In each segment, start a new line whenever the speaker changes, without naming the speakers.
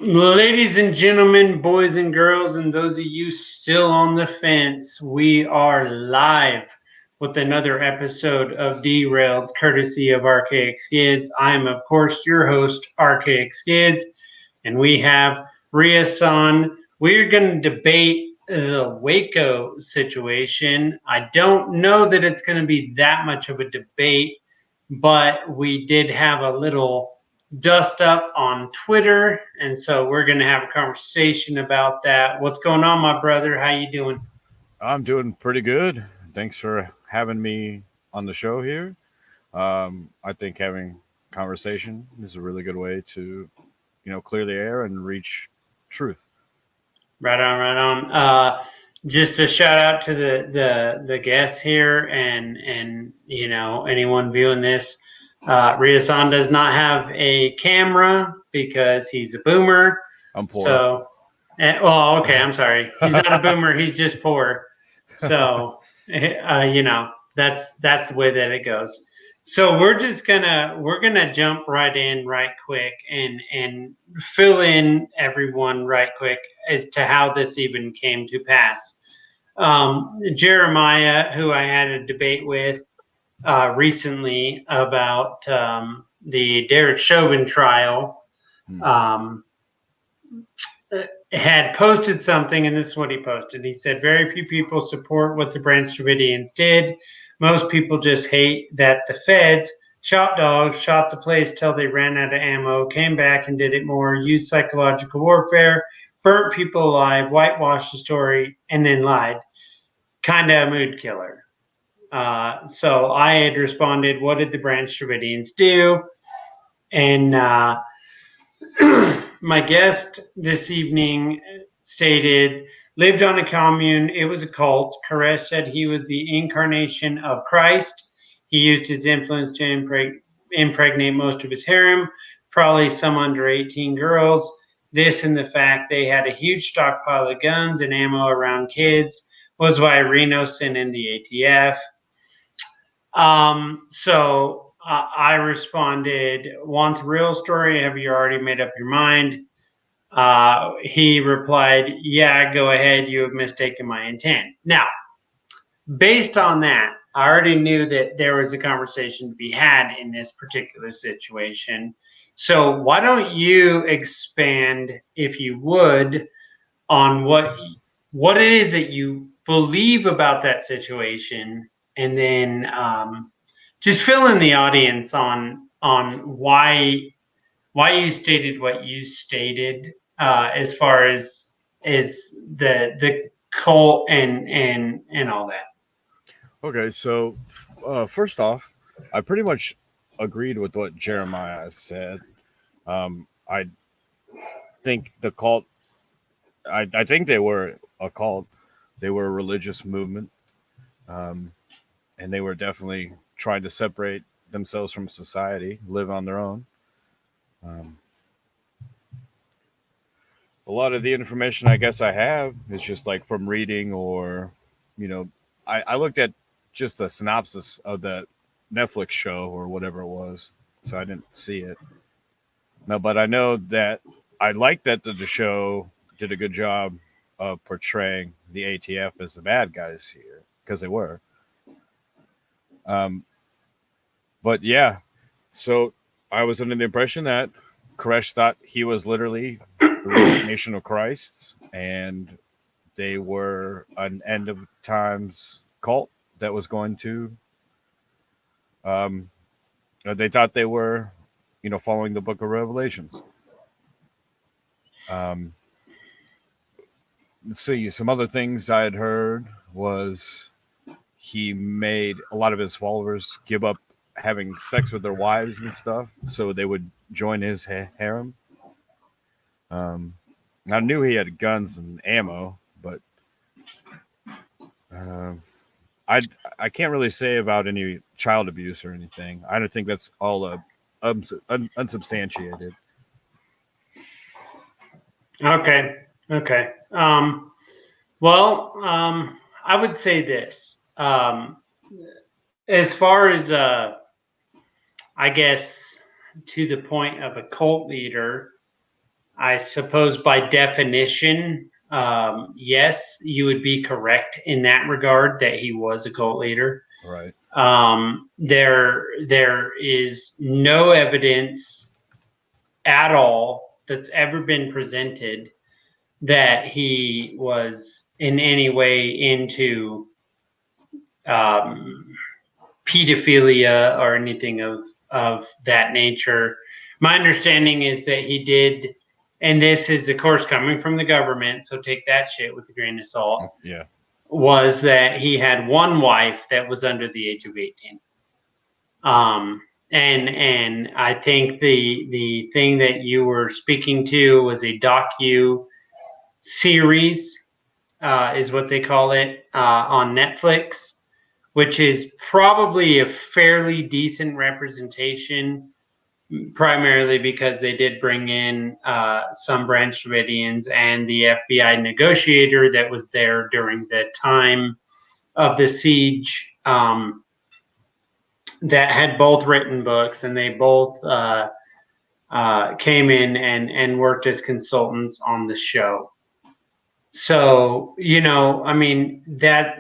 Ladies and gentlemen, boys and girls, and those of you still on the fence, we are live with another episode of Derailed, courtesy of Arcaicskidz. I am, of course, your host, Arcaicskidz, and we have Riasan. We're going to debate the Waco situation. I don't know that it's going to be that much of a debate, but we did have a little dust up on Twitter, and so we're going to have a conversation about that. What's going on, my brother? How you doing?
I'm doing pretty good. Thanks for having me on the show here. I think having conversation is a really good way to, clear the air and reach truth.
Right on, right on. Just a shout out to the guests here, and anyone viewing this. Riazan does not have a camera because he's a boomer.
I'm poor.
So, well, okay, I'm sorry. He's not a boomer. He's just poor. So, that's the way that it goes. So we're gonna jump right in right quick and fill in everyone right quick as to how this even came to pass. Jeremiah, who I had a debate with recently about the Derek Chauvin trial, had posted something, and this is what he posted. He said, very few people support what the Branch Davidians did. Most people just hate that the feds shot dogs, shot the place till they ran out of ammo, came back and did it more, used psychological warfare, burnt people alive, whitewashed the story, and then lied. Kind of a mood killer. So I had responded, what did the Branch Davidians do? And my guest this evening stated, lived on a commune. It was a cult. Koresh said he was the incarnation of Christ. He used his influence to impregnate most of his harem, probably some under 18 girls. This and the fact they had a huge stockpile of guns and ammo around kids was why Reno sent in the ATF. So I responded, want the real story? Have you already made up your mind? He replied, yeah, go ahead. You have mistaken my intent. Now, based on that, I already knew that there was a conversation to be had in this particular situation. So why don't you expand, if you would, on what it is that you believe about that situation, and then just fill in the audience on why you stated what you stated, as far as the cult and all that.
Okay, so first off, I pretty much agreed with what Jeremiah said. I think the cult, I think they were a cult. They were a religious movement. And they were definitely trying to separate themselves from society, live on their own. Um, a lot of the information I guess I have is just like from reading, or, I looked at just a synopsis of that Netflix show or whatever it was, so I didn't see it. No, but I know that I like that the show did a good job of portraying the ATF as the bad guys here, because they were. Um, but yeah, so I was under the impression that Koresh thought he was literally the reincarnation of Christ, and they were an end of times cult that was going to. Um, they thought they were, following the Book of Revelations. Let's see. Some other things I had heard was he made a lot of his followers give up having sex with their wives and stuff, so they would join his harem. I knew he had guns and ammo, but uh, I I can't really say about any child abuse or anything. I don't think that's all unsubstantiated.
Okay. Okay. Well, I would say this. As far as I guess to the point of a cult leader, I suppose by definition, yes, you would be correct in that regard that he was a cult leader.
Right.
There is no evidence at all that's ever been presented that he was in any way into pedophilia or anything of that nature. My understanding is that he did, and this is of course coming from the government, so take that shit with a grain of salt.
Yeah.
Was that he had one wife that was under the age of 18. And I think the thing that you were speaking to was a docu series, is what they call it, on Netflix, which is probably a fairly decent representation, primarily because they did bring in some Branch Davidians and the FBI negotiator that was there during the time of the siege, that had both written books, and they both came in and worked as consultants on the show. So, I mean, that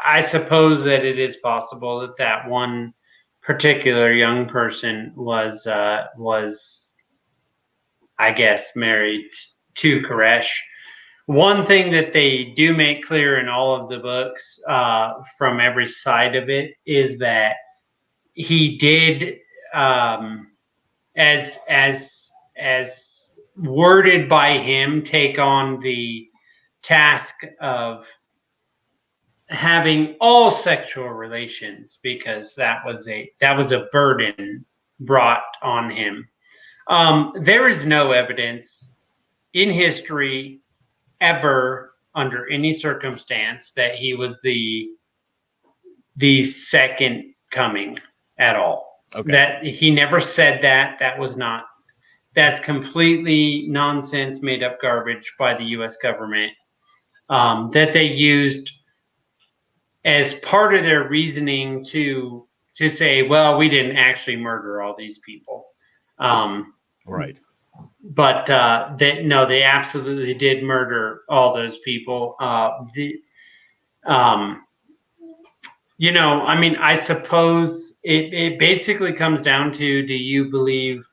I suppose that it is possible that that one particular young person was, I guess, married to Koresh. One thing that they do make clear in all of the books, from every side of it, is that he did, as worded by him, take on the task of having all sexual relations, because that was a burden brought on him. There is no evidence in history ever, under any circumstance, that he was the second coming at all.
Okay.
That he never said that. That's completely nonsense, made up garbage by the U.S. government, that they used as part of their reasoning to say, well, we didn't actually murder all these people.
Right.
But they absolutely did murder all those people. I mean, I suppose it basically comes down to, do you believe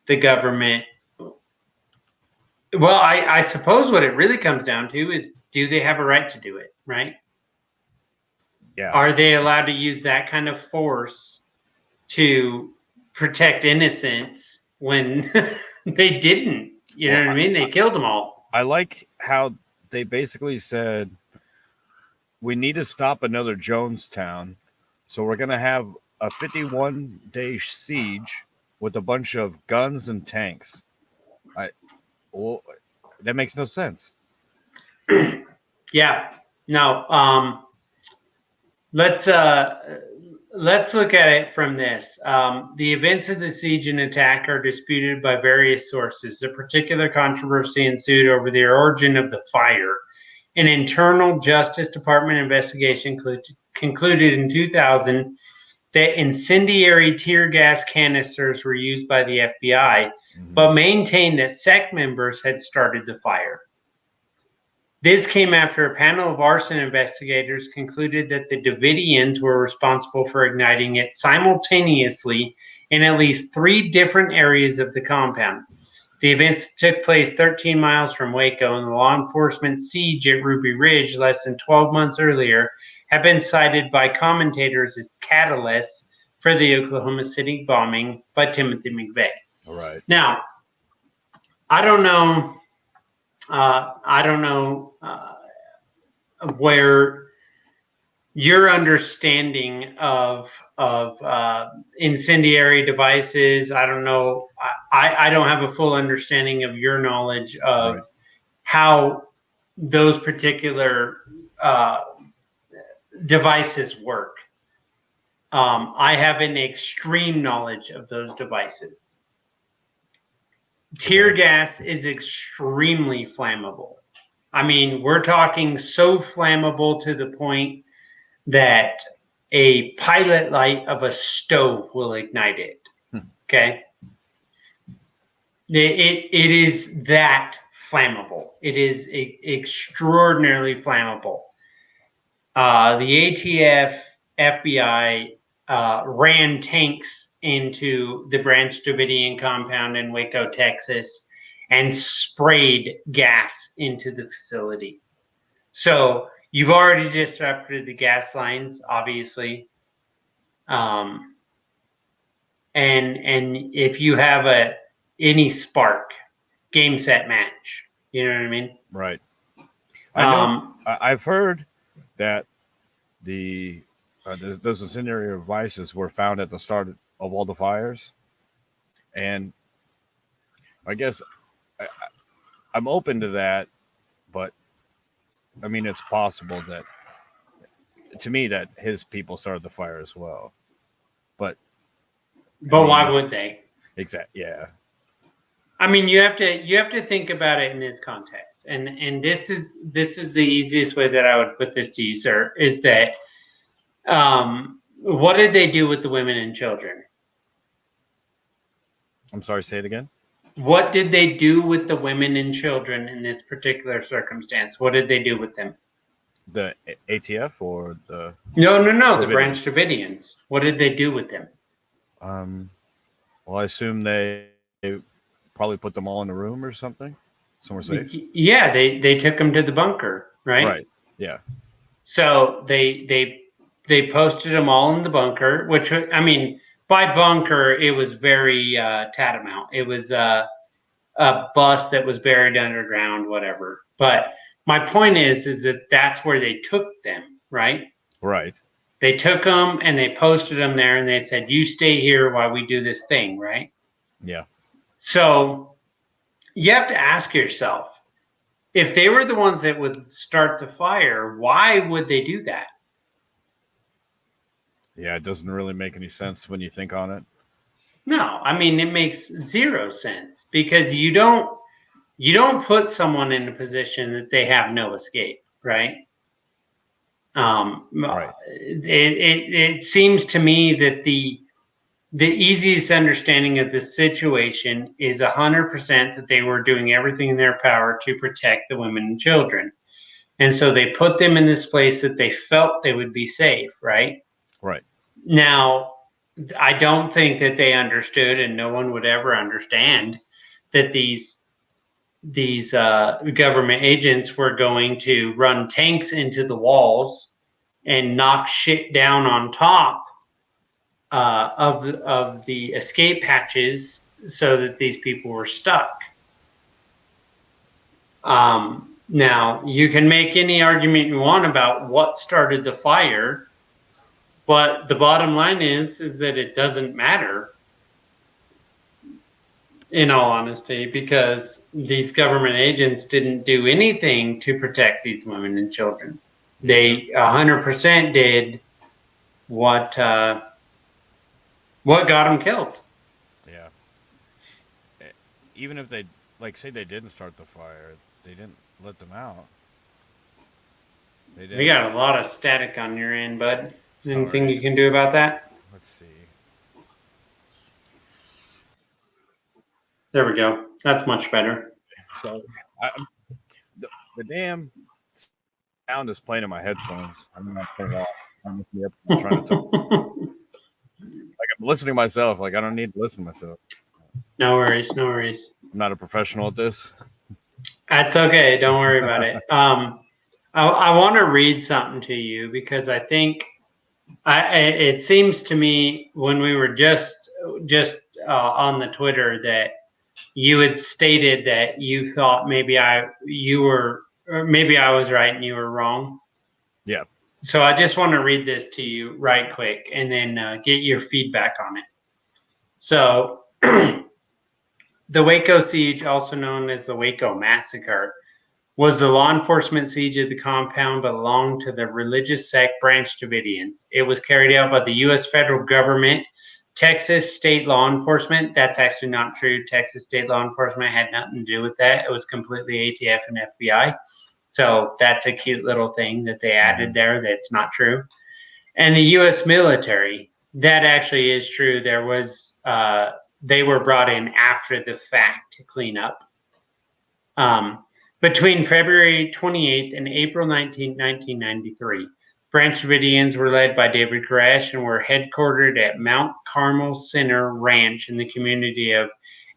the government? Well, I suppose what it really comes down to is, do they have a right to do it, right?
Yeah.
Are they allowed to use that kind of force to protect innocents when they didn't? You know what I mean? They killed them all.
I like how they basically said, we need to stop another Jonestown, so we're going to have a 51-day siege with a bunch of guns and tanks. Well, that makes no sense.
Yeah. No. Let's look at it from this. The events of the siege and attack are disputed by various sources. A particular controversy ensued over the origin of the fire. An internal Justice Department investigation concluded in 2000 that incendiary tear gas canisters were used by the FBI, but maintained that sect members had started the fire. This came after a panel of arson investigators concluded that the Davidians were responsible for igniting it simultaneously in at least 3 different areas of the compound. The events took place 13 miles from Waco, and the law enforcement siege at Ruby Ridge less than 12 months earlier had been cited by commentators as catalysts for the Oklahoma City bombing by Timothy McVeigh.
All right.
Now, I don't know where your understanding of incendiary devices. I don't know. I don't have a full understanding of your knowledge of how those particular devices work. I have an extreme knowledge of those devices. Tear gas is extremely flammable. I mean, we're talking so flammable to the point that a pilot light of a stove will ignite it. Okay. It is that flammable. It is extraordinarily flammable. The ATF, FBI ran tanks into the Branch Davidian compound in Waco, Texas, and sprayed gas into the facility. So you've already disrupted the gas lines, obviously. And if you have any spark, game set match, you know what I mean?
Right. I know. I've heard that those incendiary devices were found at the start of all the fires, and I guess I'm open to that, but I mean it's possible that, to me, that his people started the fire as well. But I mean,
why would they?
Exactly. Yeah.
I mean, you have to think about it in this context, and this is the easiest way that I would put this to you, sir, is that what did they do with the women and children?
I'm sorry, say it again.
What did they do with the women and children in this particular circumstance? What did they do with them?
The ATF or the
No, the Branch Davidians. What did they do with them?
Well, I assume they probably put them all in a room or something, somewhere safe.
Yeah, they took them to the bunker, right?
Right. Yeah.
So they posted them all in the bunker, which, I mean, by bunker it was very tantamount. It was a bus that was buried underground, whatever. But my point is that that's where they took them, right?
Right.
They took them and they posted them there, and they said, "You stay here while we do this thing," right?
Yeah.
So you have to ask yourself, if they were the ones that would start the fire, why would they do that?
Yeah, it doesn't really make any sense when you think on it.
No, I mean, it makes zero sense, because you don't put someone in a position that they have no escape, right?
Right.
It seems to me that the easiest understanding of the situation is 100% that they were doing everything in their power to protect the women and children. And so they put them in this place that they felt they would be safe, right?
Right.
Now, I don't think that they understood, and no one would ever understand, that these government agents were going to run tanks into the walls and knock shit down on top of the escape hatches so that these people were stuck. Now, you can make any argument you want about what started the fire, but the bottom line is that it doesn't matter, in all honesty, because these government agents didn't do anything to protect these women and children. They 100% did what got them killed.
Yeah. Even if they, like, say they didn't start the fire, they didn't let them out.
We got a lot of static on your end, bud. Anything
Sorry.
you can do about that?
Let's see.
There we go. That's much better.
So the damn sound is playing in my headphones. I'm not turning it off. I'm trying to talk. Like, I'm listening to myself. Like, I don't need to listen to myself.
No worries. No worries.
I'm not a professional at this.
That's okay. Don't worry about it. I want to read something to you, because I think it seems to me when we were just on the Twitter that you had stated that you thought maybe I was right and you were wrong.
Yeah.
So I just want to read this to you right quick, and then get your feedback on it. So the Waco siege, also known as the Waco massacre, was the law enforcement siege of the compound belonged to the religious sect Branch Davidians. It was carried out by the U.S. federal government, Texas state law enforcement. That's actually not true. Texas state law enforcement had nothing to do with that. It was completely ATF and FBI. So that's a cute little thing that they added there that's not true. And the U.S. military, that actually is true. There was they were brought in after the fact to clean up. Between February 28th and April 19th, 1993, Branch Davidians were led by David Koresh and were headquartered at Mount Carmel Center Ranch in the community of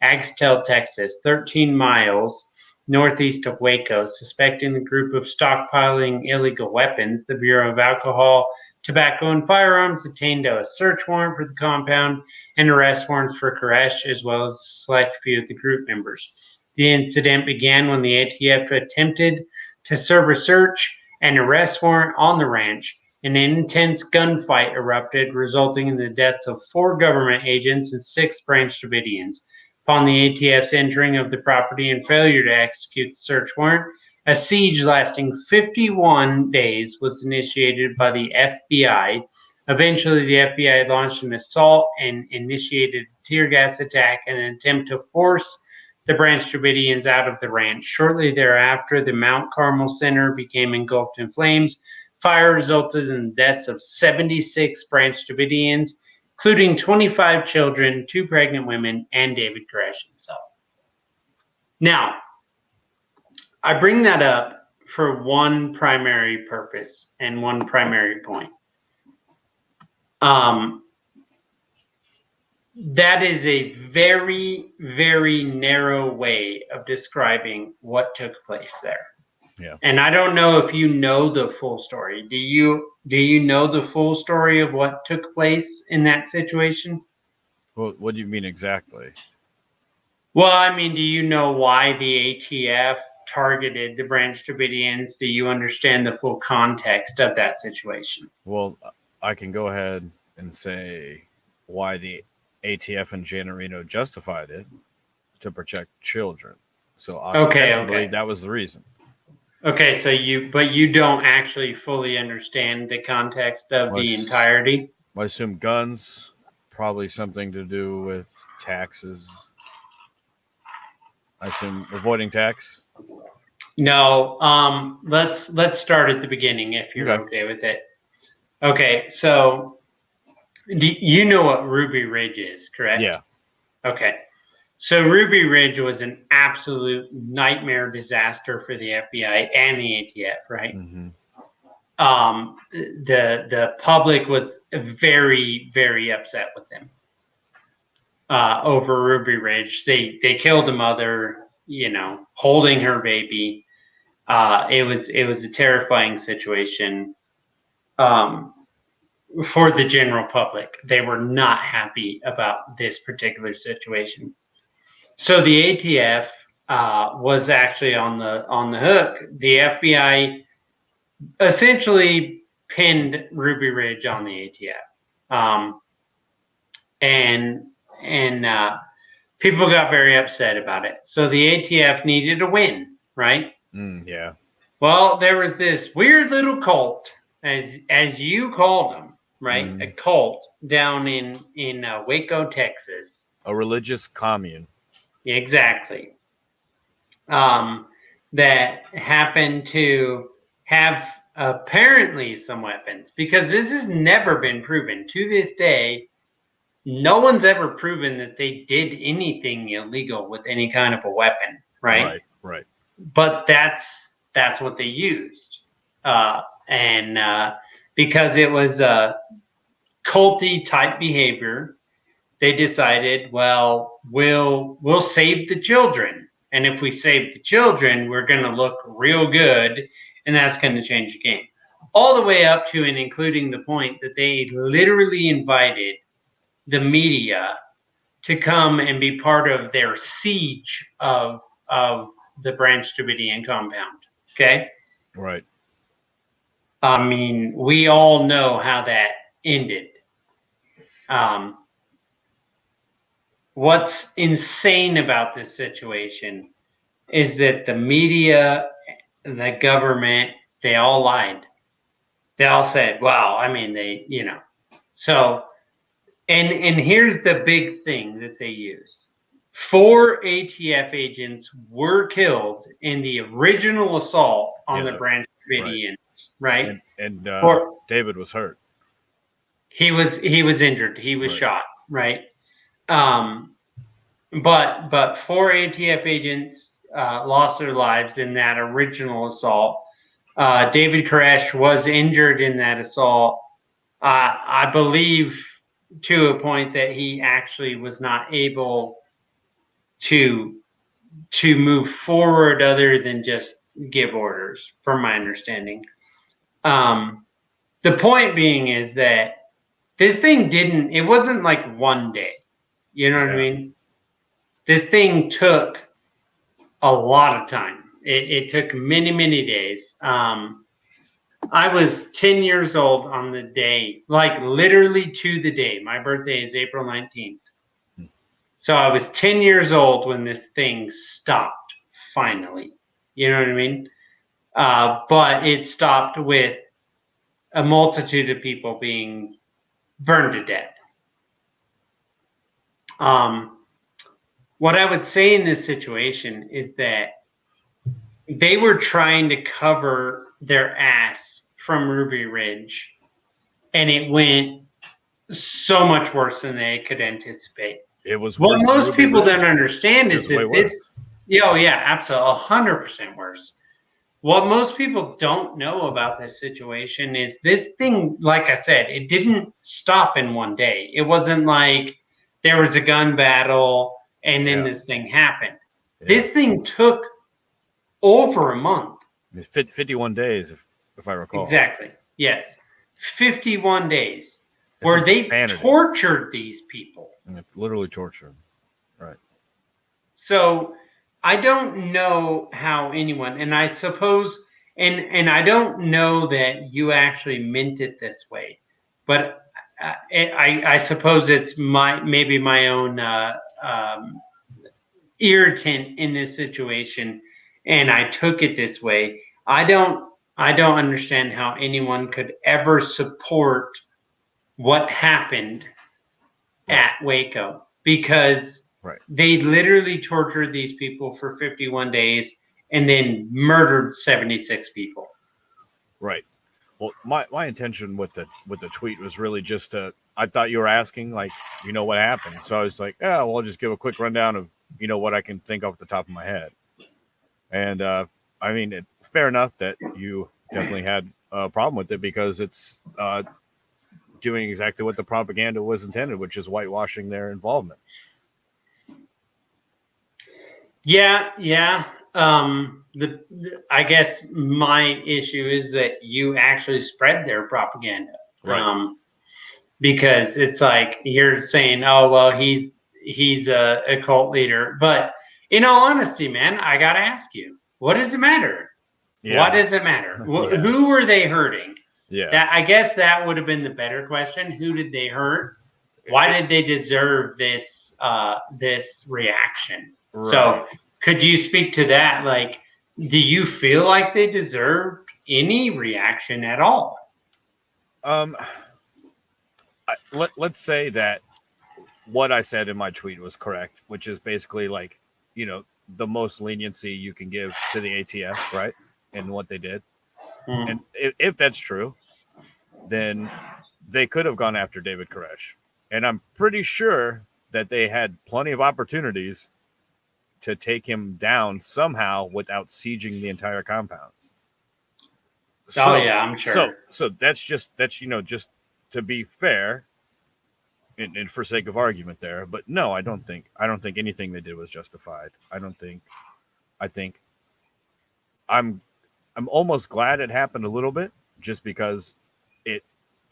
Arcaicskidz, Texas, 13 miles northeast of Waco. Suspecting the group of stockpiling illegal weapons, the Bureau of Alcohol, Tobacco, and Firearms obtained a search warrant for the compound and arrest warrants for Koresh, as well as a select few of the group members. The incident began when the ATF attempted to serve a search and arrest warrant on the ranch. An intense gunfight erupted, resulting in the deaths of 4 government agents and 6 Branch Davidians. Upon the ATF's entering of the property and failure to execute the search warrant, a siege lasting 51 days was initiated by the FBI. Eventually, the FBI launched an assault and initiated a tear gas attack in an attempt to force the Branch Davidians out of the ranch. Shortly thereafter, the Mount Carmel Center became engulfed in flames. Fire resulted in the deaths of 76 Branch Davidians, including 25 children, 2 pregnant women, and David Koresh himself. Now, I bring that up for one primary purpose and one primary point. That is a very, very narrow way of describing what took place there.
Yeah.
And I don't know if you know the full story. Do you know the full story of what took place in that situation?
Well, what do you mean exactly?
Well, I mean, do you know why the ATF targeted the Branch Davidians? Do you understand the full context of that situation?
Well, I can go ahead and say why the ATF in Jan Reno justified it to protect children. So ostensibly, that was the reason.
Okay, so you don't actually fully understand the context of the entirety?
I assume guns, probably something to do with taxes. I assume avoiding tax.
No, let's start at the beginning if you're okay with it. Okay, so you know what Ruby Ridge is, correct?
Yeah.
Okay. So Ruby Ridge was an absolute nightmare disaster for the FBI and the ATF, right?
Mm-hmm.
The public was very, very upset with them over Ruby Ridge. They killed a mother, holding her baby. It was a terrifying situation. For the general public, they were not happy about this particular situation. So the ATF was actually on the hook. The FBI essentially pinned Ruby Ridge on the ATF, and people got very upset about it. So the ATF needed a win, right?
Yeah.
Well, there was this weird little cult, as you called them. Right, a cult down in Waco, Texas.
A religious commune.
Exactly. That happened to have apparently some weapons, because this has never been proven. To this day, no one's ever proven that they did anything illegal with any kind of a weapon. Right. But that's what they used, because it was culty type behavior, they decided, well, we'll save the children, and if we save the children, we're going to look real good, and that's going to change the game. All the way up to and including the point that they literally invited the media to come and be part of their siege of the Branch Davidian compound. Okay.
Right.
I mean, we all know how that ended. What's insane about this situation is that the media, the government, they all lied. They all said, well, I mean, so, and here's the big thing that they used. 4 ATF agents were killed in the original assault on the Branch Davidians. Right.
And David was hurt.
He was injured. He was shot. Right. but 4 ATF agents lost their lives in that original assault. David Koresh was injured in that assault. I believe to a point that he actually was not able to move forward other than just give orders, from my understanding. The point being is that this thing it wasn't like one day. You know what I mean? This thing took a lot of time. It took many, many days. I was 10 years old on the day, like literally to the day. My birthday is April 19th. So I was 10 years old when this thing stopped, finally. You know what I mean? But it stopped with a multitude of people being burned to death. What I would say in this situation is that they were trying to cover their ass from Ruby Ridge, and it went so much worse than they could anticipate.
It was
what
worse
most people don't understand is that this, yeah, absolutely 100% worse. What most people don't know about this situation is this thing, like I said, it didn't stop in one day. It wasn't like there was a gun battle and then this thing happened. This thing took over a month.
51 days, if I recall.
Exactly. Yes. 51 days where they tortured these people.
Literally tortured. Right.
So I don't know how anyone, and I suppose, and I don't know that you actually meant it this way, but I suppose it's maybe my own irritant in this situation, and I took it this way. I don't understand how anyone could ever support what happened at Waco, because they literally tortured these people for 51 days and then murdered 76 people.
Right. Well, my intention with the tweet was really just I thought you were asking, like, what happened. So I was like, yeah, well, I'll just give a quick rundown of, what I can think off the top of my head. And I mean, fair enough that you definitely had a problem with it, because it's doing exactly what the propaganda was intended, which is whitewashing their involvement.
Yeah. I guess my issue is that you actually spread their propaganda.
Right.
Because it's like you're saying, oh, well, he's a cult leader. But in all honesty, man, I got to ask you, what does it matter? Yeah. What does it matter? Yeah. Who were they hurting?
Yeah.
I guess that would have been the better question. Who did they hurt? Why did they deserve this reaction? Right. So could you speak to that? Like, do you feel like they deserved any reaction at all?
Let's say that what I said in my tweet was correct, which is basically like, the most leniency you can give to the ATF, right? And what they did. And if that's true, then they could have gone after David Koresh. And I'm pretty sure that they had plenty of opportunities to take him down somehow without sieging the entire compound.
So, yeah, I'm sure.
So that's just to be fair, and for sake of argument there. But no, I don't think anything they did was justified. I think I'm almost glad it happened a little bit, just because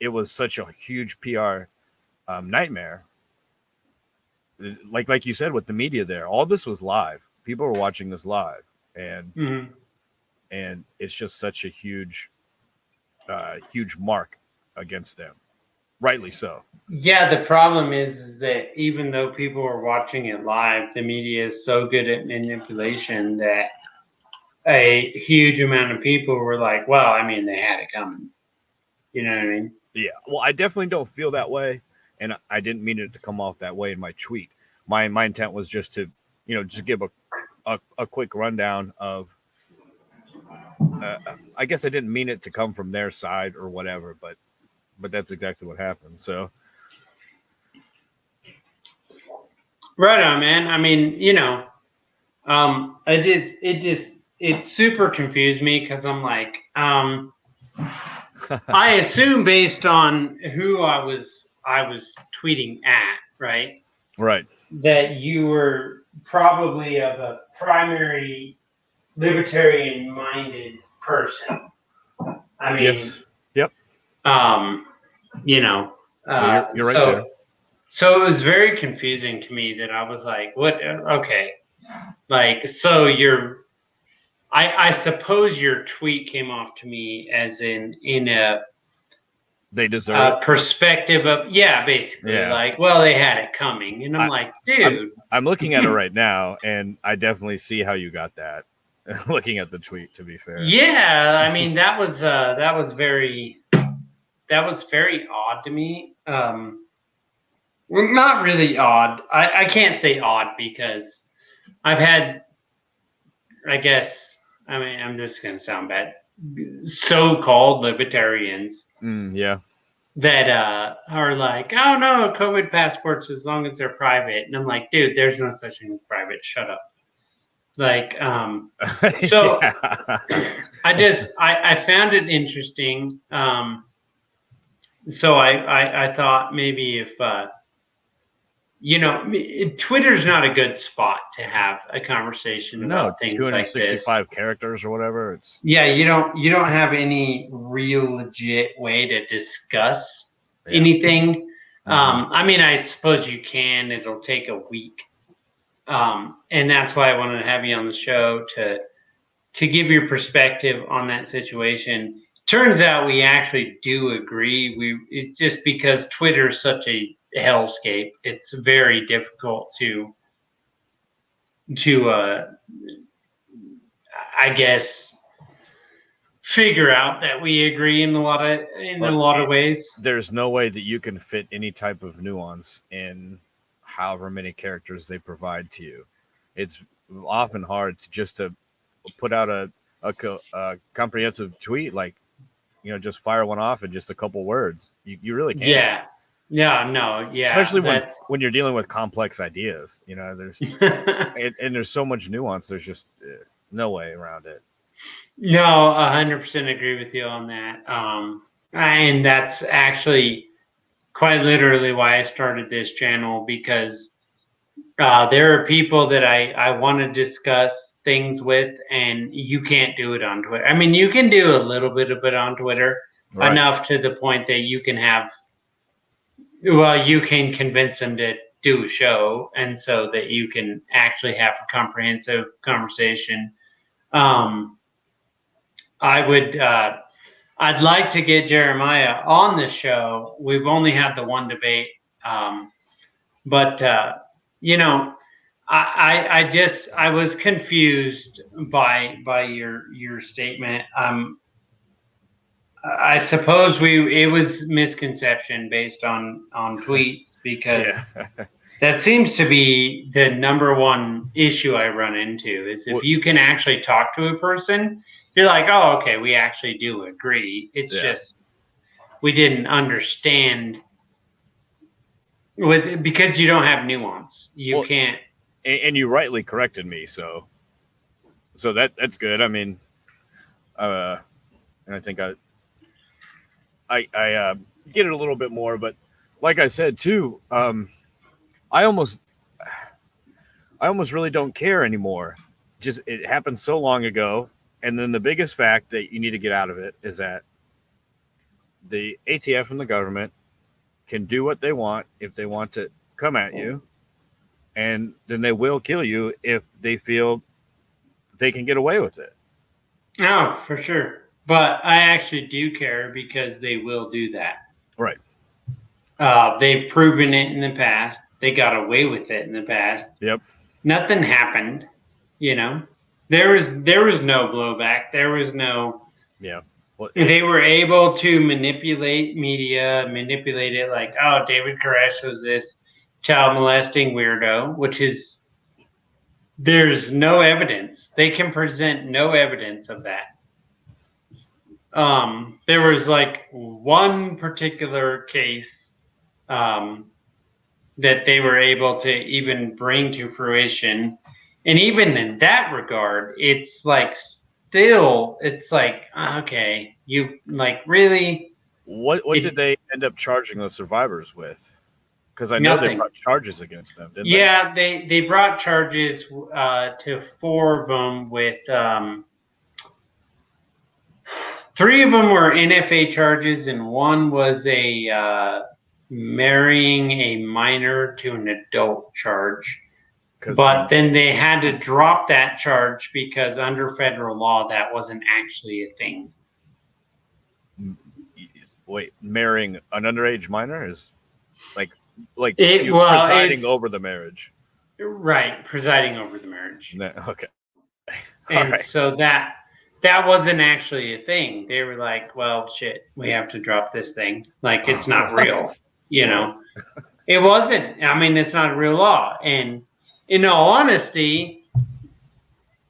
it was such a huge PR nightmare. Like you said, with the media there, all this was live. People were watching this live, and and it's just such a huge mark against them. Rightly so.
Yeah, the problem is that even though people were watching it live, the media is so good at manipulation that a huge amount of people were like, well, I mean, they had it coming. You know what I mean?
Yeah. Well, I definitely don't feel that way, and I didn't mean it to come off that way in my tweet. My intent was just to, just give a quick rundown of. I guess I didn't mean it to come from their side or whatever, but that's exactly what happened. So.
Right on, man. I mean, it super confused me because I'm like, I assume based on who I was tweeting at, right,
Right.
that you were probably of a primary libertarian-minded person. I mean,
Yes. Yep.
um, you know,
Yeah, you're right there.
so it was very confusing to me that I was like, what? Okay, like, so I suppose your tweet came off to me as in a
They deserve.
perspective of, yeah, basically,
Yeah.
like, well, they had it coming, and I'm like, dude.
I'm looking at it right now, and I definitely see how you got that. Looking at the tweet, to be fair.
Yeah, I mean, that was very odd to me. Well, not really odd. I can't say odd because I've had, I guess, I mean, I'm just gonna sound bad, so-called libertarians
Yeah.
that are like, oh no, COVID passports as long as they're private, and I'm like, dude, there's no such thing as private. Shut up. Like, so
Yeah.
I found it interesting. So I thought maybe if Twitter's not a good spot to have a conversation
No,
about things like this.
265 characters or whatever. It's
Yeah, you don't have any real legit way to discuss anything. I mean, I suppose you can. It'll take a week, and that's why I wanted to have you on the show to give your perspective on that situation. Turns out we actually do agree. It's just because Twitter is such a hellscape. It's very difficult to I guess figure out that we agree in a lot of ways.
There's no way that you can fit any type of nuance in however many characters they provide to you. It's often hard to put out a comprehensive tweet, like, just fire one off in just a couple words. You really can't.
Yeah.
Especially when you're dealing with complex ideas. There's and there's so much nuance. There's just no way around it.
No, 100% agree with you on that. And that's actually quite literally why I started this channel, because there are people that I want to discuss things with, and you can't do it on Twitter. I mean, you can do a little bit of it on Twitter, right, enough to the point that you can you can convince them to do a show, and so that you can actually have a comprehensive conversation. I'd like to get Jeremiah on the show. We've only had the one debate, but I was confused by your statement. I suppose it was misconception based on tweets, because that seems to be the number one issue I run into, is if you can actually talk to a person, you're like, oh, okay, we actually do agree. It's just we didn't understand because you don't have nuance. You can't.
And you rightly corrected me, so that's good. I mean, and I think I get it a little bit more, but like I said too, I almost really don't care anymore. Just, it happened so long ago. And then the biggest fact that you need to get out of it is that the ATF and the government can do what they want if they want to come at you, and then they will kill you if they feel they can get away with it.
Oh, for sure. But I actually do care, because they will do that.
Right.
They've proven it in the past. They got away with it in the past.
Yep.
Nothing happened. There was no blowback. There was no.
Yeah.
Well, they were able to manipulate media, manipulate it like, oh, David Koresh was this child molesting weirdo, which is, there's no evidence. They can present no evidence of that. There was like one particular case that they were able to even bring to fruition. And even in that regard, it's like still, it's like, okay, you like really.
What did they end up charging the survivors with? Because I know they
Nothing.
brought charges against them, didn't
Yeah, they brought charges to 4 of them with 3 of them were NFA charges, and 1 was a marrying a minor to an adult charge. But then they had to drop that charge because under federal law, that wasn't actually a thing.
Wait, marrying an underage minor is like presiding over the marriage.
Right, presiding over the marriage.
Okay.
And so that wasn't actually a thing. They were like, well, shit, we have to drop this thing. Like, it's not real, you know. It wasn't. I mean, it's not a real law. And in all honesty,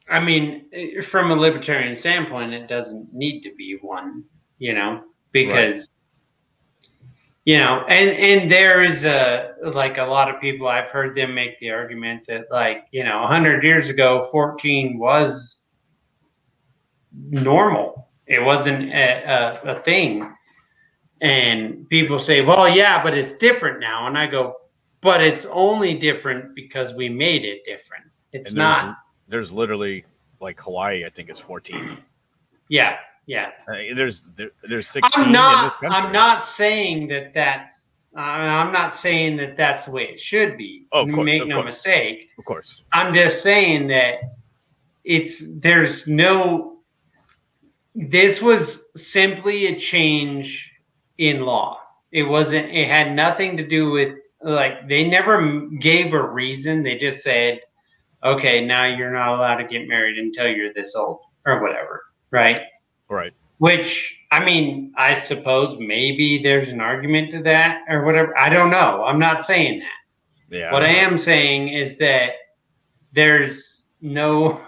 I mean, from a libertarian standpoint, it doesn't need to be one, you know, because, you know, and there is like a lot of people, I've heard them make the argument that, like, you know, 100 years ago, 14 was normal. It wasn't a thing. And people say, well, yeah, but it's different now. And I go, but it's only different because we made it different. It's not.
There's literally, like, Hawaii, I think it's 14.
Yeah.
There's 16 in this country.
I'm not saying that that's. I'm not saying that that's the way it should be.
Oh, of course,
make no mistake.
Of course.
I'm just saying that there's no. This was simply a change in law. It wasn't. It had nothing to do with, like, they never gave a reason. They just said, okay, now you're not allowed to get married until you're this old or whatever, right?
Right.
Which, I mean, I suppose maybe there's an argument to that or whatever. I don't know. I'm not saying that.
Yeah.
What I am saying is that there's no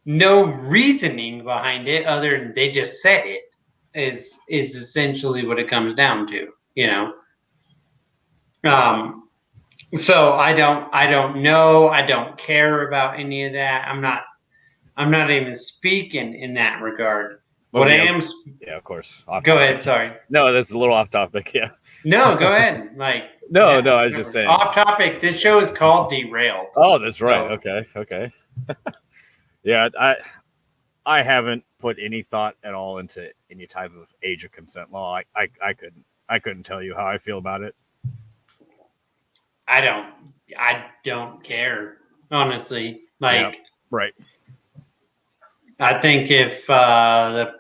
no reasoning behind it other than they just said it is essentially what it comes down to, you know. So I don't know. I don't care about any of that. I'm not even speaking in that regard. What I am.
Yeah, of course.
Go ahead. Sorry.
No, that's a little off topic. Yeah.
No, go ahead. Like.
No, I was just saying.
Off topic. This show is called Derailed.
Oh, that's right. So. Okay. Yeah, I haven't put any thought at all into any type of age of consent law. I couldn't tell you how I feel about it.
I don't care, honestly. Like,
yeah, right.
I think if I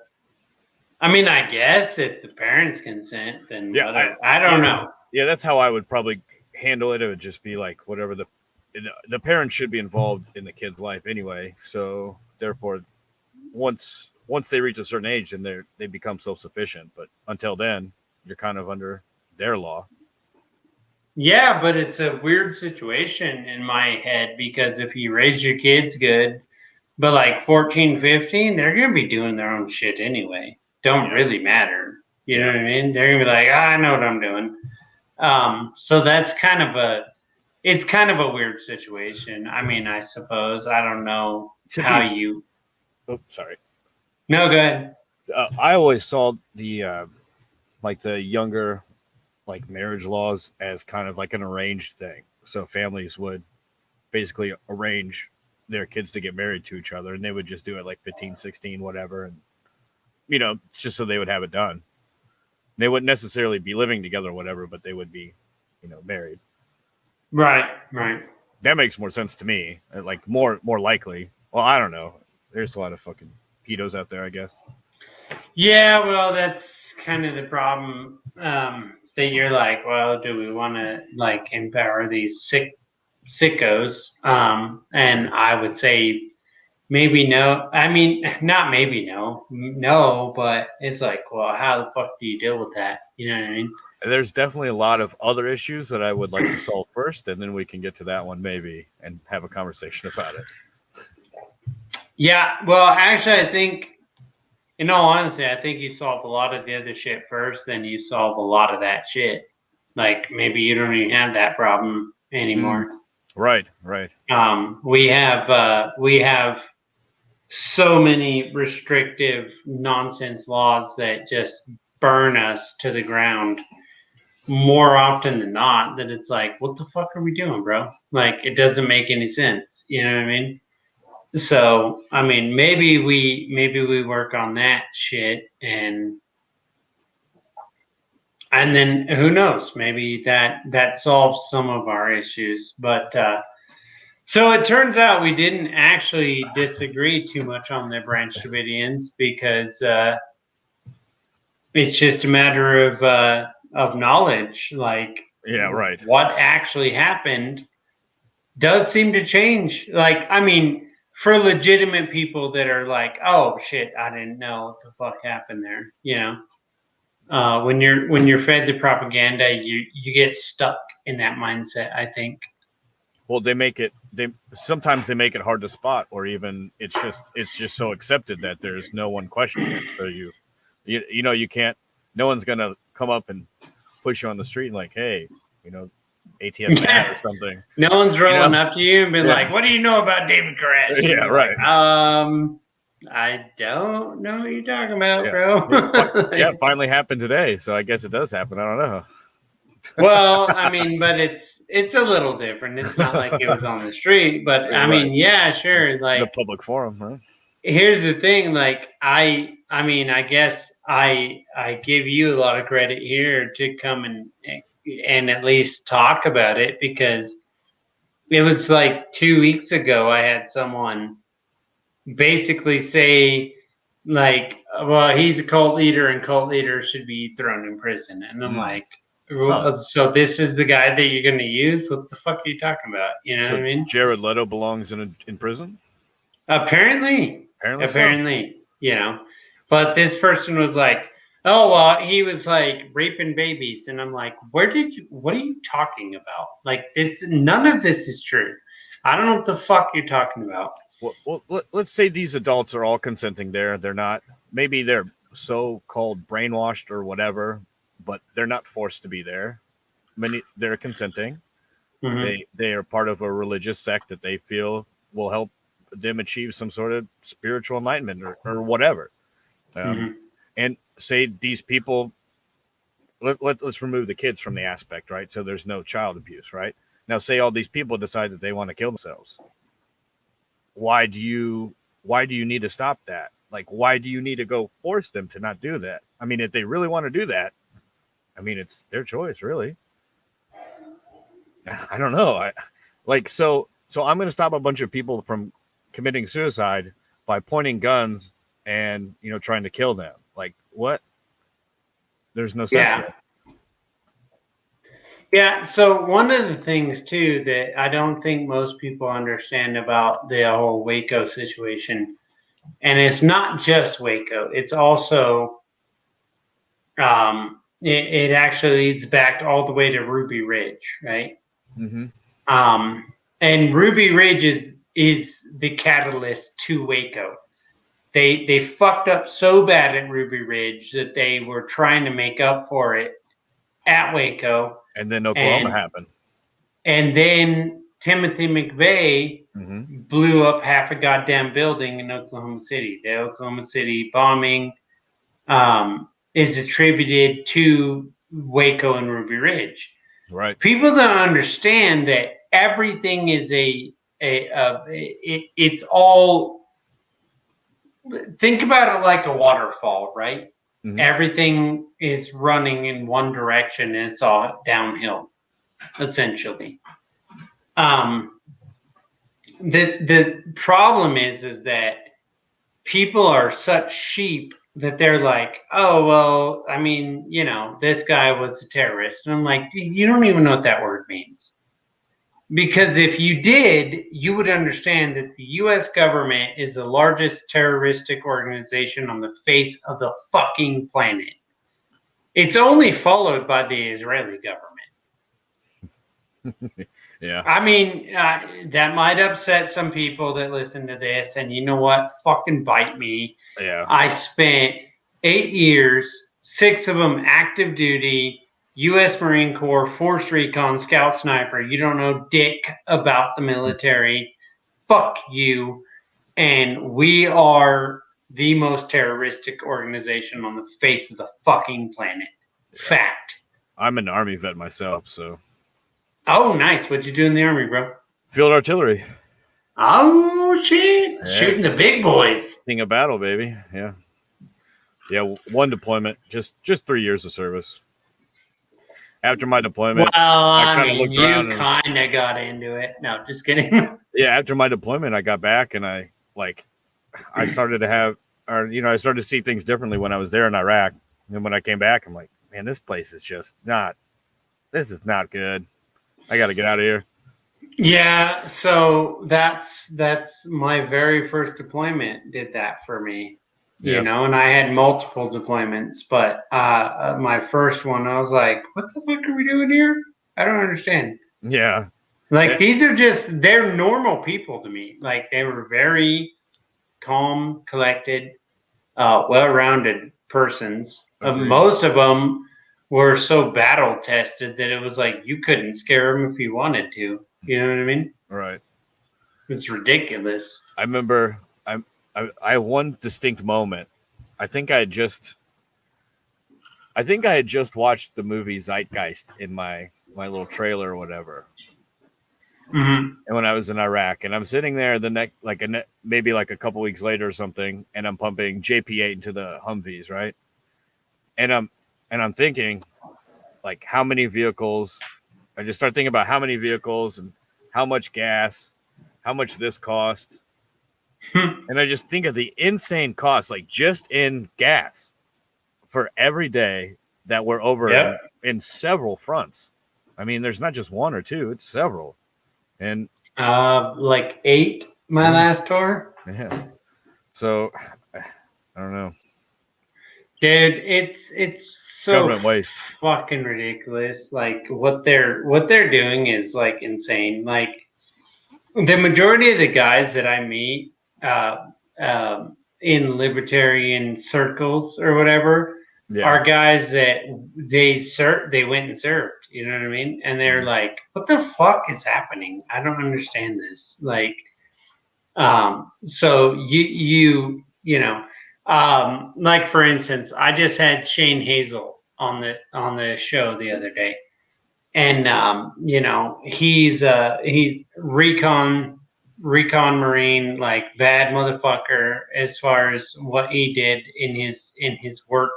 guess if the parents consent, then yeah, I don't know.
Yeah, that's how I would probably handle it. It would just be like whatever the parents should be involved in the kid's life anyway. So therefore, once they reach a certain age, then they become self-sufficient. But until then, you're kind of under their law.
Yeah, but it's a weird situation in my head because if you raise your kids good, but like 14, 15, they're going to be doing their own shit anyway. Don't really matter. You know what I mean? They're going to be like, I know what I'm doing. So that's kind of a weird situation. I mean, I suppose. I don't know how you.
Oh, sorry.
No, go ahead.
I always saw the younger, like, marriage laws as kind of like an arranged thing. So families would basically arrange their kids to get married to each other, and they would just do it like 15, 16, whatever. And, you know, just so they would have it done. They wouldn't necessarily be living together or whatever, but they would be, you know, married.
Right.
That makes more sense to me. Like more likely. Well, I don't know. There's a lot of fucking pedos out there, I guess. Yeah,
well, that's kind of the problem. That you're like, well, do we want to like empower these sickos? And I would say maybe no. I mean, not maybe no, but it's like, well, how the fuck do you deal with that? You know what I mean?
There's definitely a lot of other issues that I would like to solve first, and then we can get to that one maybe and have a conversation about it.
Yeah, well, actually, I think, in all honesty, I think you solve a lot of the other shit first, then you solve a lot of that shit. Like maybe you don't even have that problem anymore.
Right.
We have so many restrictive nonsense laws that just burn us to the ground more often than not, that it's like, what the fuck are we doing, bro? Like, it doesn't make any sense. You know what I mean? So, I mean, maybe we work on that shit, and then who knows? Maybe that solves some of our issues. But so it turns out we didn't actually disagree too much on the Branch Davidians, because it's just a matter of knowledge. Like,
Yeah, right.
what actually happened does seem to change. Like, I mean, for legitimate people that are like, oh shit, I didn't know what the fuck happened there. You know, when you're fed the propaganda, you get stuck in that mindset, I think.
Well, sometimes they make it hard to spot, or even it's just so accepted that there's no one questioning it. So you can't. No one's gonna come up and push you on the street and like, hey, ATF Matt or something.
No one's rolling up to you and being like, what do you know about David Koresh?
Yeah, right.
Like, I don't know what you're talking about, bro.
Yeah, it finally happened today, so I guess it does happen. I don't know.
Well, I mean, but it's a little different. It's not like it was on the street, but I mean, yeah, sure. Like,
in a public forum, right?
Here's the thing. Like, I mean, I guess I give you a lot of credit here to come and at least talk about it, because it was like 2 weeks ago I had someone basically say, like, well, he's a cult leader and cult leaders should be thrown in prison. And I'm like, so this is the guy that you're going to use? What the fuck are you talking about? You know what I mean?
Jared Leto belongs in prison?
Apparently,
so.
But this person was like, oh, well, he was like raping babies. And I'm like, what are you talking about? Like, none of this is true. I don't know what the fuck you're talking about.
Well, let's say these adults are all consenting there. They're not, maybe they're so-called brainwashed or whatever, but they're not forced to be there. They're consenting. Mm-hmm. They are part of a religious sect that they feel will help them achieve some sort of spiritual enlightenment or whatever. And say these people, let's remove the kids from the aspect, right? So there's no child abuse, right? Now, say all these people decide that they want to kill themselves. Why do you need to stop that? Like, why do you need to go force them to not do that? I mean, if they really want to do that, I mean, it's their choice, really. I don't know. So I'm going to stop a bunch of people from committing suicide by pointing guns and, trying to kill them. Like, what? There's no sense there.
Yeah, so one of the things, too, that I don't think most people understand about the whole Waco situation, and it's not just Waco, it's also, it actually leads back all the way to Ruby Ridge, right?
Mm-hmm.
And Ruby Ridge is the catalyst to Waco. They fucked up so bad at Ruby Ridge that they were trying to make up for it at Waco.
And then Oklahoma happened.
And then Timothy McVeigh blew up half a goddamn building in Oklahoma City. The Oklahoma City bombing is attributed to Waco and Ruby Ridge.
Right.
People don't understand that everything is it's all. Think about it like a waterfall, right? Mm-hmm. Everything is running in one direction and it's all downhill, essentially. The problem is that people are such sheep that they're like, oh, well, I mean, this guy was a terrorist. And I'm like, you don't even know what that word means. Because if you did, you would understand that the U.S. government is the largest terroristic organization on the face of the fucking planet. It's only followed by the Israeli government.
Yeah.
I mean, that might upset some people that listen to this. And you know what? Fucking bite me.
Yeah.
I spent 8 years, 6 of them active duty, U.S. Marine Corps, Force Recon, Scout Sniper. You don't know dick about the military. Fuck you. And we are the most terroristic organization on the face of the fucking planet.
Yeah.
Fact.
I'm an Army vet myself, so.
Oh, nice. What'd you do in the Army, bro?
Field artillery.
Oh, shit.
Yeah.
Shooting the big boys.
King of battle, baby. Yeah. Yeah, one deployment. Just 3 years of service. After my deployment,
Well, I
kinda
mean,
looked
you
around and-
kind of got into it. No, just kidding.
yeah, after my deployment, I got back and I started to have, or I started to see things differently when I was there in Iraq. And when I came back, I'm like, man, this place is just not. This is not good. I got to get out of here.
Yeah, so that's my very first deployment did that for me.
Yeah.
You know, and I had multiple deployments, but my first one, I was like, what the fuck are we doing here? I don't understand.
Yeah.
Like, these are they're normal people to me. Like, they were very calm, collected, well-rounded persons.
Agreed.
Most of them were so battle tested that it was like you couldn't scare them if you wanted to. You know what I mean?
Right.
It's ridiculous.
I remember I have one distinct moment. I think I had just watched the movie Zeitgeist in my little trailer or whatever.
Mm-hmm.
And when I was in Iraq, and I'm sitting there maybe a couple weeks later or something, and I'm pumping JP8 into the Humvees, right? And I'm thinking, like, how many vehicles? I just start thinking about how many vehicles and how much gas, how much this cost. And I just think of the insane cost, like just in gas for every day that we're over in several fronts. I mean, there's not just one or two, it's several. And
like 8 my last tour.
Yeah. So I don't know.
Dude, it's so
Government waste.
Fucking ridiculous. Like what they're doing is like insane. Like the majority of the guys that I meet in libertarian circles or whatever are guys that they went and served. You know what I mean? And they're like, "What the fuck is happening? I don't understand this." Like, so you know, like for instance, I just had Shane Hazel on the show the other day, and you know, he's recon Marine, like bad motherfucker as far as what he did in his work.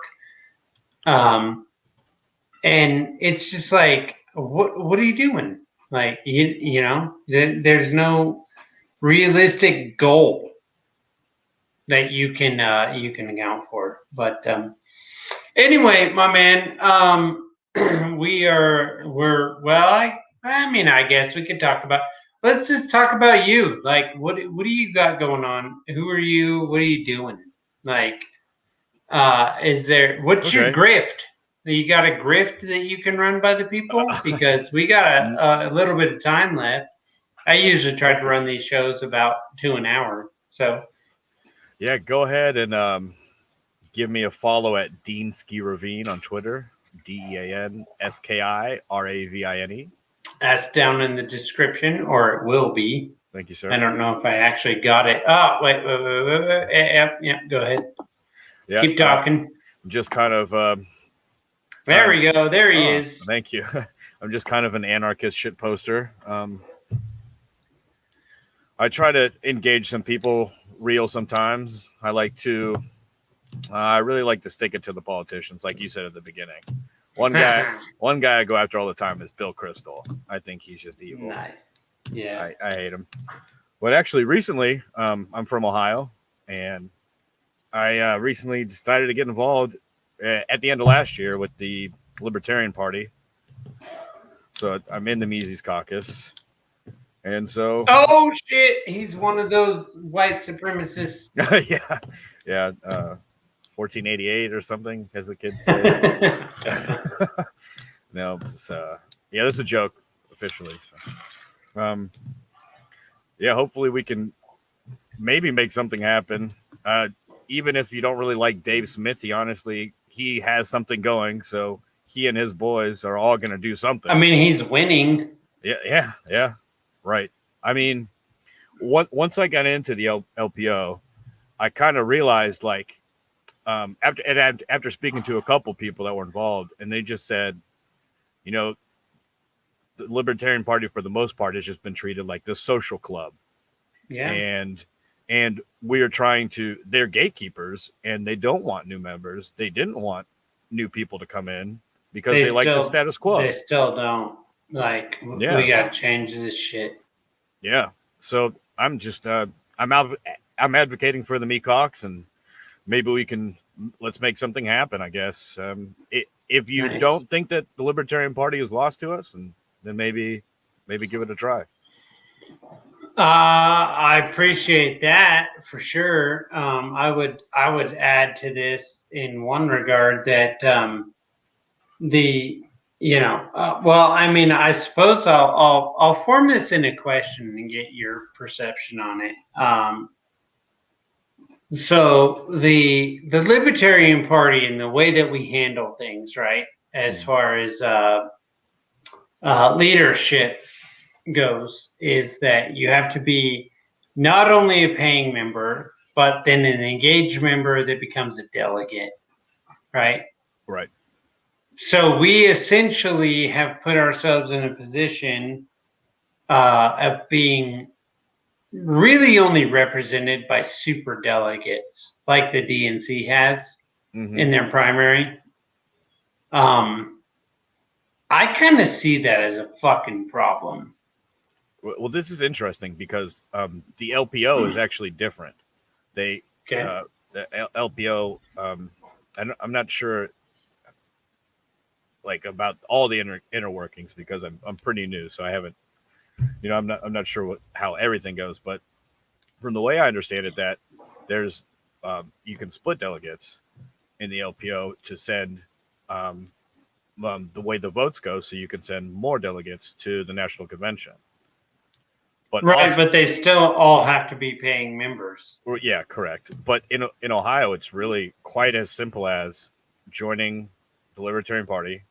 And it's just like, what are you doing? Like, you know, there's no realistic goal that you can account for. But anyway, my man, I mean, I guess we could talk about. Let's just talk about you. Like, what do you got going on? Who are you? What are you doing? Like, what's your grift? You got a grift that you can run by the people? Because we got a little bit of time left. I usually try to run these shows about 2 an hour. So
yeah, go ahead and give me a follow at Dean Ski Ravine on Twitter. DeanSkiRavine. That's
down in the description, or it will be.
Thank you, sir.
I don't know if I actually got it. Oh, wait. Yeah, go ahead.
Yeah,
keep talking.
Just kind of.
There we go. There he is.
Thank you. I'm just kind of an anarchist shit poster. I try to engage some people real sometimes. I really like to stick it to the politicians, like you said at the beginning. One guy I go after all the time is Bill Kristol. I think he's just evil.
Nice. Yeah.
I hate him. But actually, recently, I'm from Ohio, and I recently decided to get involved at the end of last year with the Libertarian Party. So I'm in the Mises Caucus. And so...
Oh, shit! He's one of those white supremacists.
Yeah. 1488 or something, as the kids say. No, this is a joke, officially. So. Yeah, hopefully we can maybe make something happen. Even if you don't really like Dave Smith, he has something going. So he and his boys are all going to do something.
I mean, he's winning.
Yeah. Right. I mean, once I got into the LPO, I kind of realized, like, after speaking to a couple people that were involved, and they just said, you know, the Libertarian Party for the most part has just been treated like this social club.
Yeah.
And we are trying to, they're gatekeepers, and they don't want new members. They didn't want new people to come in because they like the status quo.
They still don't. Like, we got to change this shit.
Yeah. So I'm just, I'm advocating for the Mecox, and maybe let's make something happen, I guess. If you don't think that the Libertarian Party is lost to us, and then maybe give it a try.
I appreciate that for sure. I would add to this in one regard that well, I mean, I suppose I'll form this in a question and get your perception on it. So the Libertarian Party and the way that we handle things, right, as far as leadership goes, is that you have to be not only a paying member, but then an engaged member that becomes a delegate, right?
Right.
So we essentially have put ourselves in a position of being really only represented by super delegates, like the DNC has in their primary. I kind of see that as a fucking problem.
Well, this is interesting because the LPO is actually different. The LPO, I'm not sure, like, about all the inner workings, because I'm pretty new, so I haven't, I'm not sure how everything goes. But from the way I understand it, that there's you can split delegates in the LPO to send the way the votes go, so you can send more delegates to the national convention. But
but they still all have to be paying members.
Yeah, correct. But in Ohio, it's really quite as simple as joining the Libertarian Party,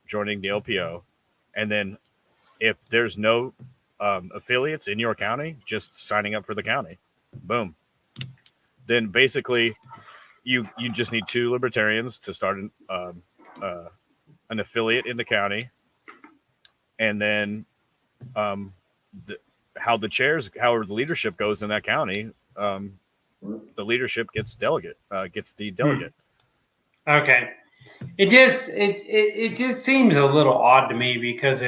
joining the LPO, and then if there's no affiliates in your county, just signing up for the county. Boom. Then basically, you just need 2 libertarians to start an affiliate in the county, and then how the leadership goes in that county, the leadership gets the delegate.
Okay. It just seems a little odd to me, because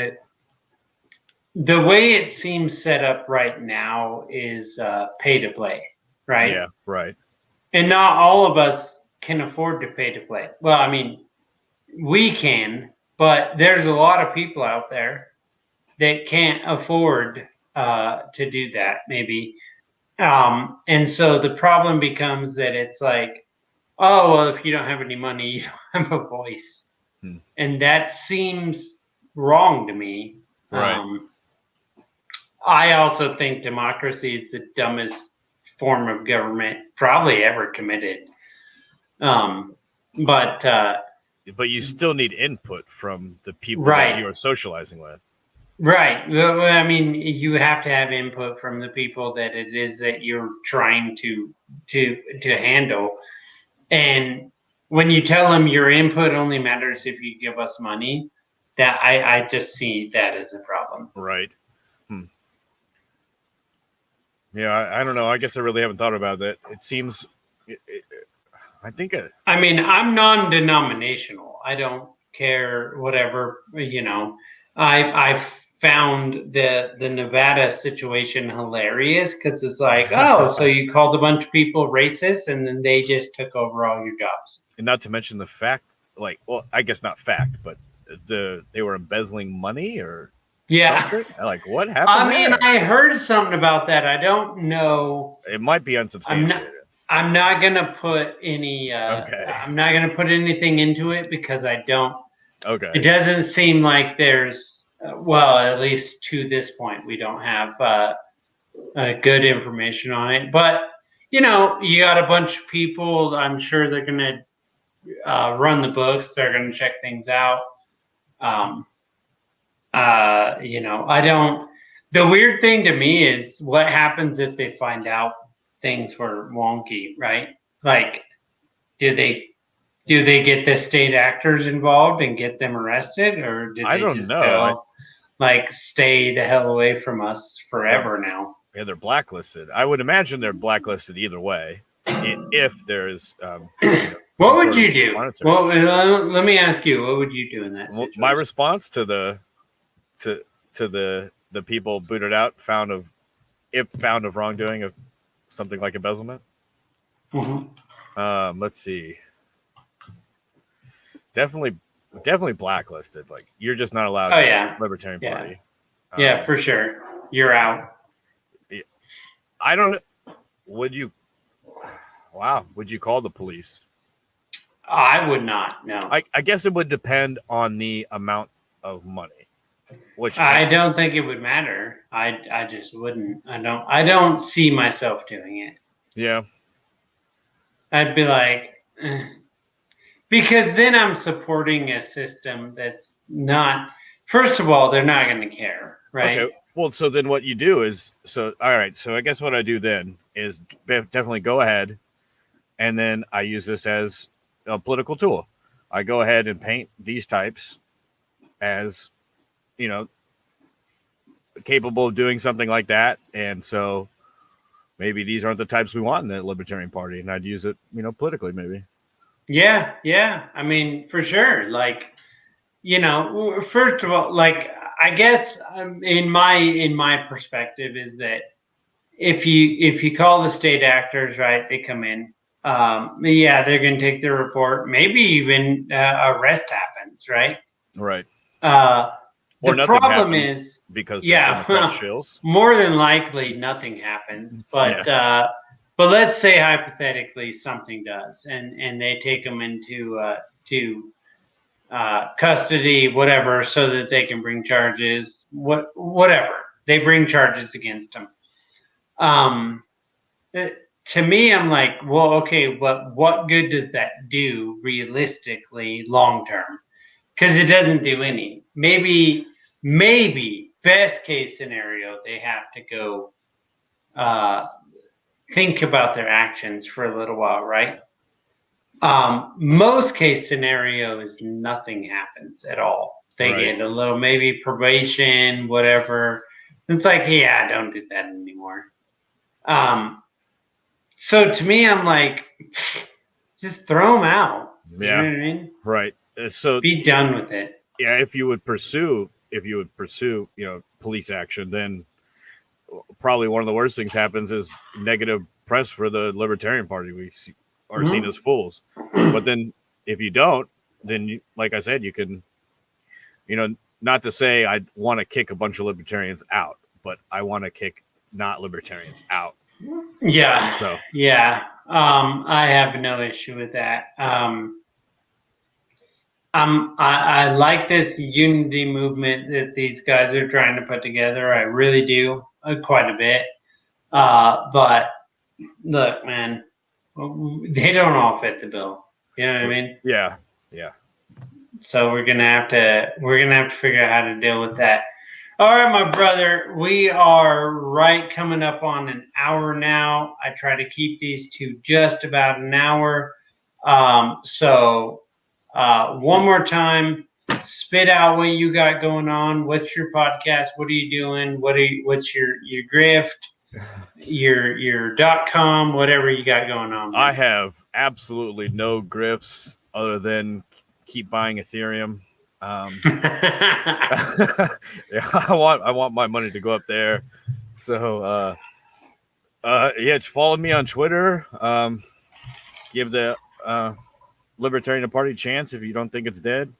the way it seems set up right now is pay to play, right?
Yeah, right.
And not all of us can afford to pay to play. Well, I mean, we can, but there's a lot of people out there that can't afford to do that, maybe. And so the problem becomes that it's like, oh, well, if you don't have any money, you don't have a voice. And that seems wrong to me.
Right.
I also think democracy is the dumbest form of government probably ever committed. But
you still need input from the people
right.
that you are socializing with.
Right. Well, I mean, you have to have input from the people that it is that you're trying to handle. And when you tell them your input only matters if you give us money, that I just see that as a problem.
Right. Yeah, I don't know. I guess I really haven't thought about that. It seems, I think.
I mean, I'm non-denominational. I don't care, whatever, I found the Nevada situation hilarious, because it's like, oh, so you called a bunch of people racist, and then they just took over all your jobs.
And not to mention the fact, like, well, I guess not fact, but they were embezzling money or something? Like, what happened?
I mean, I heard something about that. I don't know.
It might be unsubstantiated.
I'm not gonna put any. I'm not gonna put anything into it, because I don't.
Okay.
It doesn't seem like there's. Well, at least to this point, we don't have good information on it. But you got a bunch of people. I'm sure they're gonna run the books. They're gonna check things out. I don't. The weird thing to me is what happens if they find out things were wonky, right? Like, do they get the state actors involved and get them arrested, or did
I
they
don't
just
know.
go stay the hell away from us forever now?
Yeah, they're blacklisted. I would imagine they're blacklisted either way, if there is,
What
some
would
sort
you
of
do?
monitoring.
Well, let me ask you, what would you do in that situation?
My response to the people booted out found of wrongdoing of something like embezzlement.
Mm-hmm.
Let's see. Definitely blacklisted. Like, you're just not allowed.
Oh yeah,
Libertarian
yeah,
Party.
yeah, for sure. You're out.
I don't. Would you? Wow. Would you call the police?
I would not. No.
I guess it would depend on the amount of money. Which
I don't think it would matter. I just wouldn't. I don't see myself doing it.
Yeah.
I'd be like, because then I'm supporting a system that's not. First of all, they're not going to care, right?
Okay. Well, so then what you do is all right. So I guess what I do then is definitely go ahead, and then I use this as a political tool. I go ahead and paint these types as, capable of doing something like that, and so maybe these aren't the types we want in the Libertarian Party, and I'd use it, politically, maybe.
Yeah, yeah. I mean, for sure. Like, first of all, like, I guess in my perspective is that if you call the state actors, right, they come in. Yeah, they're going to take their report. Maybe even arrest happens, right?
Right.
The problem is
because
shills. More than likely nothing happens, but but let's say hypothetically something does, and they take them into custody, whatever, so that they can bring charges. Whatever they bring charges against them. To me, I'm like, well, okay, but what good does that do realistically long term? Because it doesn't do any. Maybe best case scenario, they have to go think about their actions for a little while, right? Most case scenario is nothing happens at all. They get a little maybe probation, whatever. It's like, yeah, don't do that anymore. So to me, I'm like, just throw them out.
Yeah.
You know what I mean?
Right. So
be done with it.
Yeah. If you would pursue, police action, then probably one of the worst things happens is negative press for the Libertarian Party. We are seen as fools. But then if you don't, then like I said, you can, not to say I want to kick a bunch of libertarians out, but I want to kick not libertarians out.
Yeah. So. Yeah. I have no issue with that. I like this unity movement that these guys are trying to put together. I really do, quite a bit. But look, man, they don't all fit the bill. You know what I mean?
Yeah. Yeah.
So we're gonna have to figure out how to deal with that. All right, my brother, we are coming up on an hour now. I try to keep these to just about an hour. So one more time, spit out what you got going on. What's your podcast? What are you doing? What's your grift? Your .com, whatever you got going on.
I have absolutely no grifts other than keep buying Ethereum. Yeah, I want my money to go up there. So just follow me on Twitter. Give the Libertarian Party a chance if you don't think it's dead.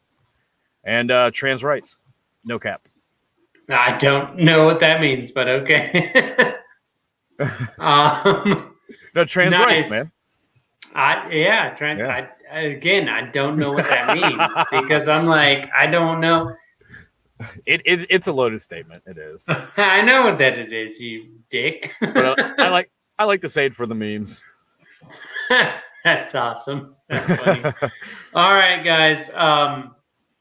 And trans rights, no cap.
I don't know what that means, but okay.
No, trans rights, man.
I don't know what that means because I'm like, I don't know.
It's a loaded statement. It is.
I know what that it is, you dick.
But I like to say it for the memes.
That's awesome. That's funny. All right, guys.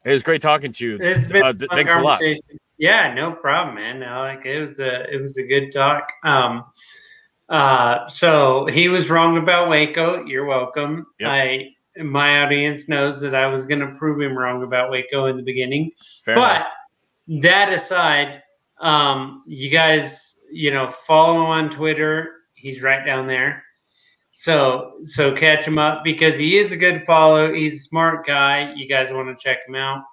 It was great talking to you.
It's been a fun
Thanks a lot.
conversation. Yeah, no problem, man. No, like it was a good talk. So he was wrong about Waco. You're welcome.
Yep.
My audience knows that I was going to prove him wrong about Waco in the beginning.
Fair
but
enough.
that aside, you guys, follow him on Twitter. He's right down there. So catch him up because he is a good follow. He's a smart guy. You guys want to check him out.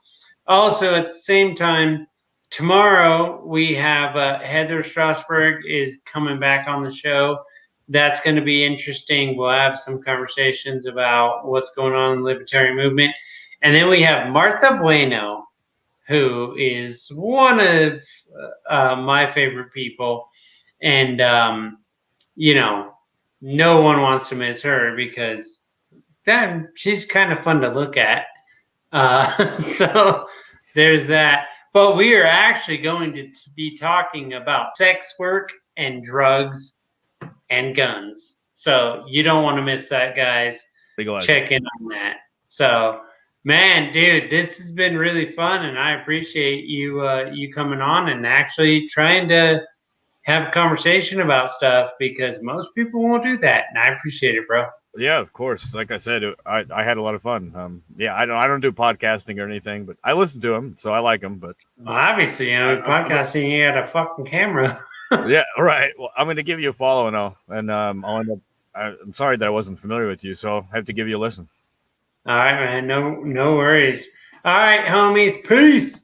Also, at the same time, tomorrow we have Heather Strasberg is coming back on the show. That's going to be interesting. We'll have some conversations about what's going on in the libertarian movement. And then we have Martha Bueno, who is one of my favorite people. And, no one wants to miss her because then she's kind of fun to look at. So there's that. But we are actually going to be talking about sex work and drugs and guns. So you don't want to miss that, guys.
Legalize.
Check in on that. So, man, dude, this has been really fun, and I appreciate you coming on and actually trying to have a conversation about stuff because most people won't do that, and I appreciate it, bro.
Yeah, of course. Like I said, I had a lot of fun. Yeah, I don't do podcasting or anything, but I listen to them, so I like them. But
well, obviously, podcasting, you got a fucking camera.
Yeah, right. Well, I'm going to give you a follow now, and I'll end up. I'm sorry that I wasn't familiar with you, so I have to give you a listen.
All right, man. No worries. All right, homies. Peace.